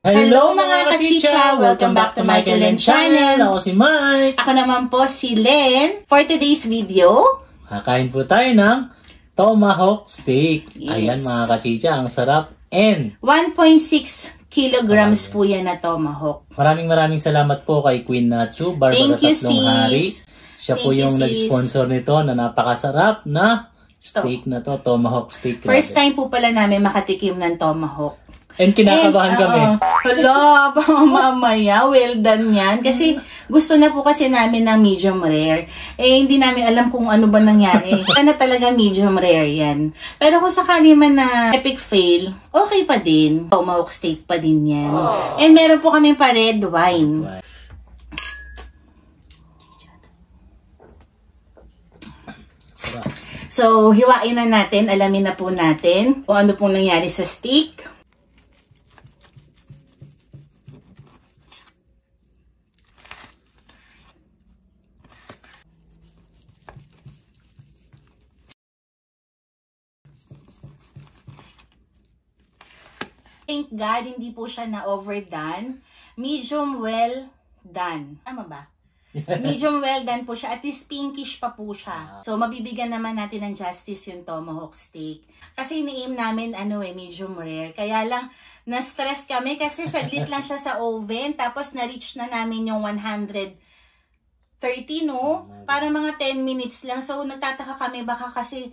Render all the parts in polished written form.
Hello mga kachicha! Welcome back to Michael Len Channel. Ako si Mike. Ako naman po si Len. For today's video, kakain po tayo ng tomahawk steak. Yes. Ayan mga kachicha, ang sarap. And 1.6 kilograms po yan na tomahawk. maraming salamat po kay Queen Natsu, Barbara Thank you, Tatlong Hari. Siya po yung sis. nag-sponsor nito na napakasarap na steak na to, tomahawk steak. First time po pala namin makatikim ng tomahawk. And kinakabahan kami. Hala, mamaya, well done yan. Kasi gusto na po kasi namin ng medium rare. Eh, hindi namin alam kung ano ba nangyari. Sana talaga medium rare yan. Pero kung sakali man na epic fail, okay pa din. Tomahawk steak pa din yan. And meron po kaming pa red wine. So, hiwain na natin. Alamin na po natin kung ano pong nangyari sa steak. Thank God, hindi po siya na-overdone. Medium well done. Tama ba? Yes. Medium well done po siya. At least pinkish pa po siya. So, mabibigyan naman natin ng justice yung tomahawk steak. Kasi ini-aim namin, medium rare. Kaya lang, na-stress kami kasi saglit lang siya sa oven. Tapos, na-reach na namin yung 130, no? Para mga 10 minutes lang. So, nagtataka kami baka kasi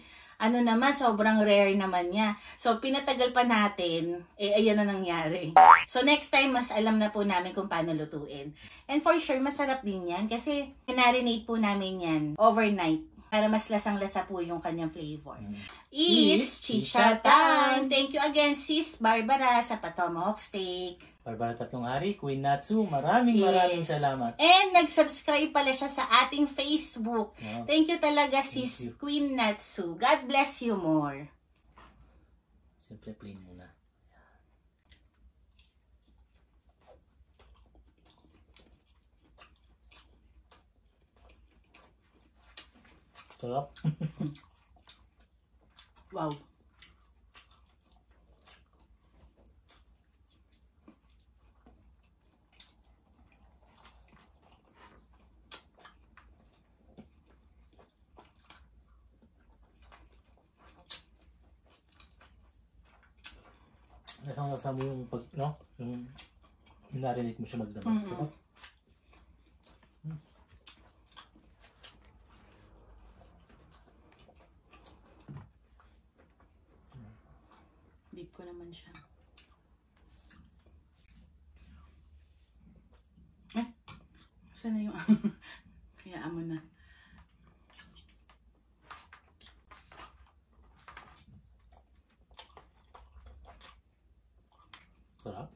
sobrang rare naman niya. So, pinatagal pa natin, ayan na nangyari. So, next time, mas alam na po namin kung paano lutuin. And for sure, masarap din yan kasi marinate po namin yan overnight para mas lasang-lasa po yung kanyang flavor. It's chicha time! Thank you again, Sis Barbara, sa tomahawk steak. Barbara Tatlong Hari, Queen Natsu, maraming salamat. And nag-subscribe pala siya sa ating Facebook. Yeah. Thank you talaga, Sis Queen Natsu. God bless you more. Siyempre, plain muna. Sarap. Wow. Nasang-nasa mo yung yung minarinate mo siya magdamag. Deep ko naman siya. Saan na yung hayaan mo na. Sarap.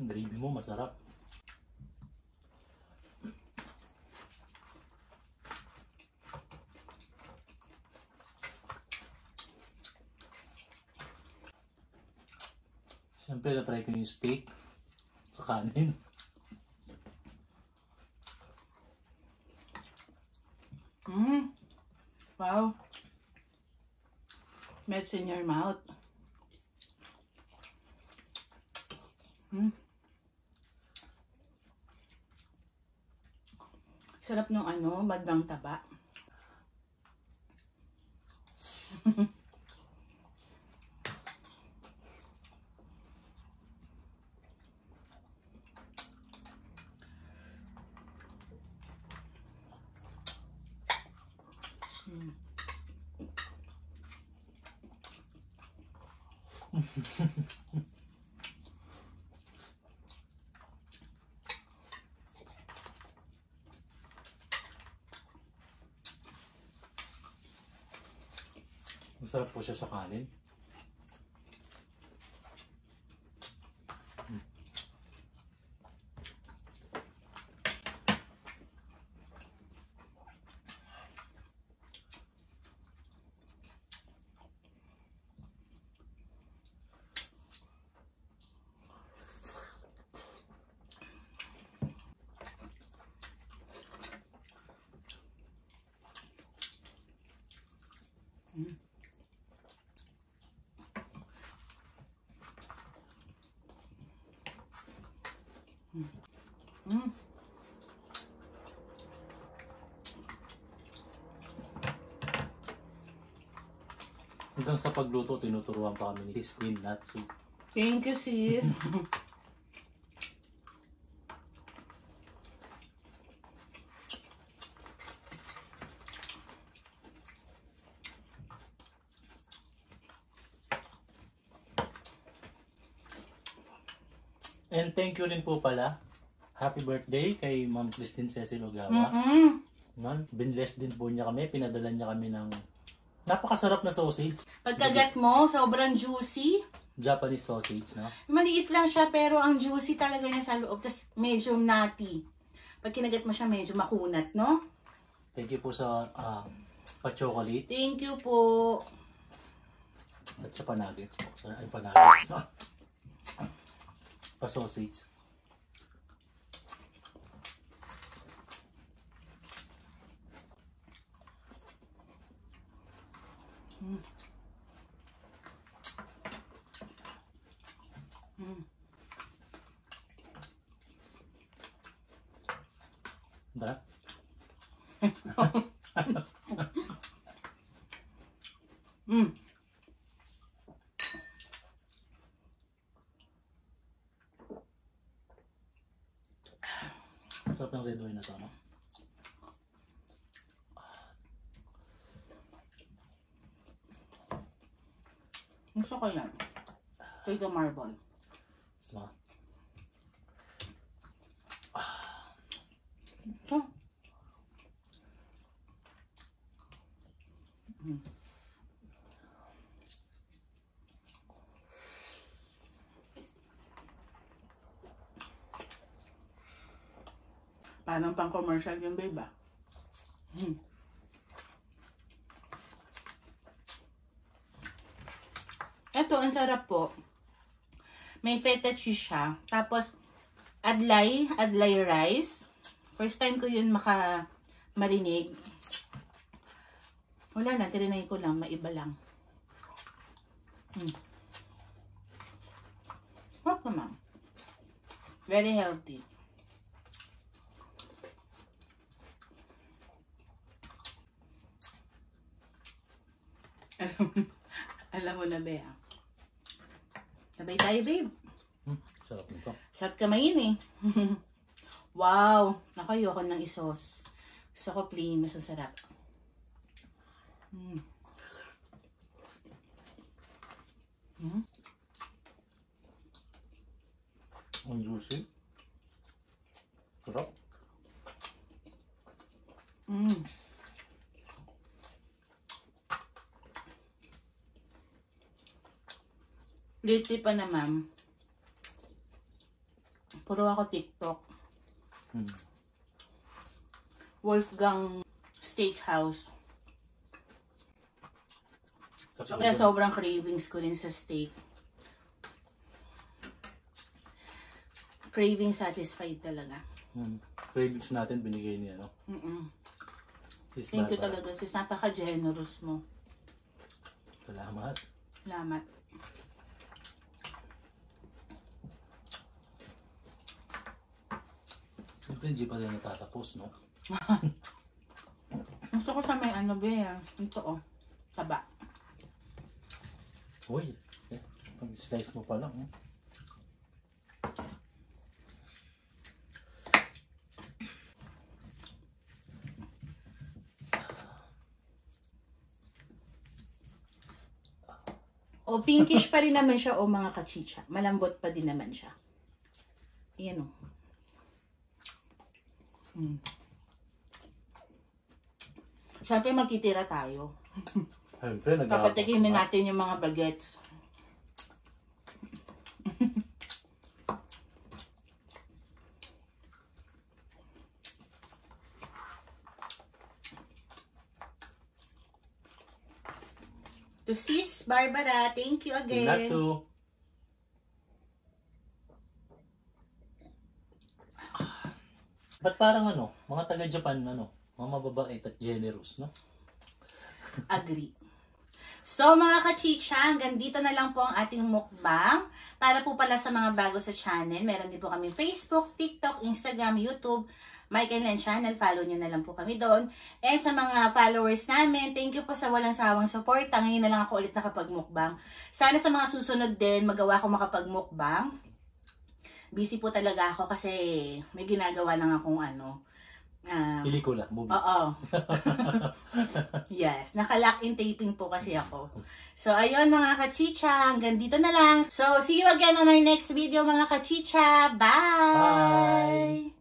Ang gravy mo masarap. Siyempre, na-try ko yung steak sa kanin. Wow. Melts in your mouth. Sarap ng bandang taba. Masarap po siya sa kanin. Hanggang sa pagluto, tinuturuan pa kami ni Sis Queen Natsu. Thank you, sis. And thank you rin po pala. Happy birthday kay Ma'am Christine Cecil Ogawa. Man, binless din po niya kami. Pinadala niya kami ng napakasarap na sausage. Pagkagat mo, sobrang juicy. Japanese sausage, no? Maliit lang siya pero ang juicy talaga niya sa loob. Tapos medyo nutty. Pag kinagat mo siya, medyo makunat, no? Thank you po sa pa-chocolate Thank you po. at sa panagets. Ay, panagets. Pa-sausage. Darap. Sarap ng red wine na to, no? Gusto ko yan. Kay the marble. So, Ito. Parang pang commercial yun, babe, ah. Ito, ang sarap po. May feta cheese siya. Tapos, adlay rice. First time ko yun marinig. Wala na, tirinay ko lang, maiba lang. Sarap naman. Very healthy. Alam mo na, Bea. Sabay tayo, babe. sarap nito. Sarap kamayin eh. Wow! Naku, ayoko ng isos. Gusto ko plain, masasarap. Ang juicy. Sarap. Lately pa naman, puro ako TikTok. Wolfgang Steakhouse. Kaya sobrang cravings ko din sa steak. Craving satisfied talaga. Cravings natin binigay niya, no? Sis Thank you Barbara. talaga, sis. Napaka-generous mo. Salamat. Salamat. Siyempre, hindi pa rin natatapos, no? Gusto ko sa may ano, Bea. Ito, oh. Taba. Uy, pag-slice mo pa lang, eh. O, pinkish pa rin naman siya, o mga kachicha. Malambot pa din naman siya. Ayan, o. Siyempre, magtitira tayo. Siyempre, Papatikimin natin yung mga bagets. To Sis Barbara, thank you again. Natsu. Ba't parang ano, mga taga-Japan, ano, mga mababait at generous, no? Agree. So mga kachicha, hanggang dito na lang po ang ating mukbang. Para po pala sa mga bago sa channel, meron din po kami Facebook, TikTok, Instagram, YouTube, Mike and Len channel. Follow nyo na lang po kami doon. And sa mga followers namin, thank you po sa walang sawang support. Ngayon na lang ako ulit nakapagmukbang. Sana sa mga susunod din, magawa ko makapagmukbang. Busy po talaga ako kasi may ginagawa lang akong pelikula, movie. Oo. Yes, naka-lock in taping po kasi ako. So, ayun mga kachicha, hanggang dito na lang. So, see you again on our next video mga kachicha. Bye! Bye!